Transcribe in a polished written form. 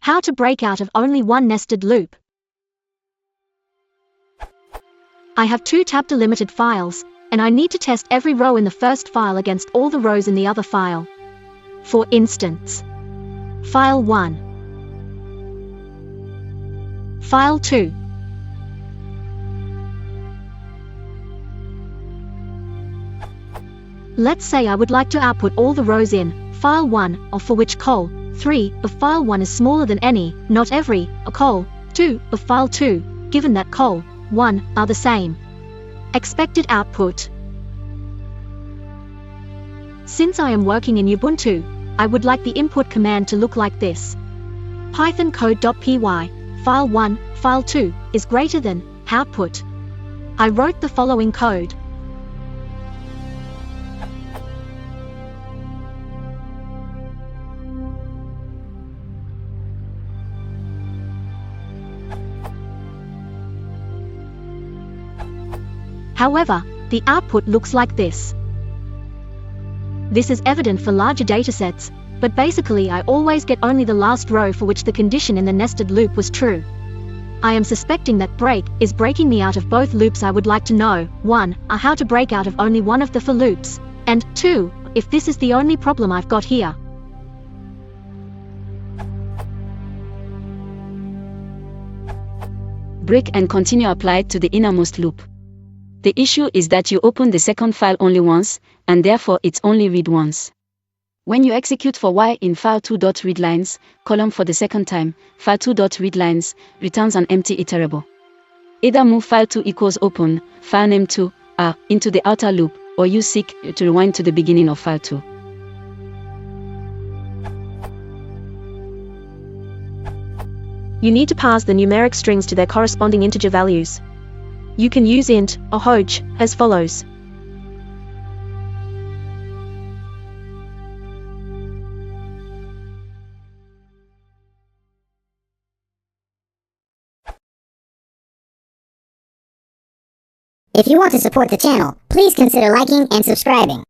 How to break out of only one nested loop. I have two tab-delimited files, and I need to test every row in the first file against all the rows in the other file. For instance, File 1, File 2. Let's say I would like to output all the rows in File 1, or for which col 3 of File 1 is smaller than any, not every, col 2 of File 2, given that col 1 are the same. Expected output. Since I am working in Ubuntu, I would like the input command to look like this. Python code.py, file 1, file 2, is greater than output. I wrote the following code. However, the output looks like this. This is evident for larger datasets, but basically I always get only the last row for which the condition in the nested loop was true. I am suspecting that break is breaking me out of both loops. I would like to know, 1, how to break out of only one of the for loops, and 2, if this is the only problem I've got here. Break and continue applied to the innermost loop. The issue is that you open the second file only once, and therefore it's only read once. When you execute for y in file2.readlines, column for the second time, file2.readlines returns an empty iterable. Either move file2 equals open, filename 2, into the outer loop, or use seek to rewind to the beginning of file2. You need to pass the numeric strings to their corresponding integer values. You can use int or hoj as follows. If you want to support the channel, please consider liking and subscribing.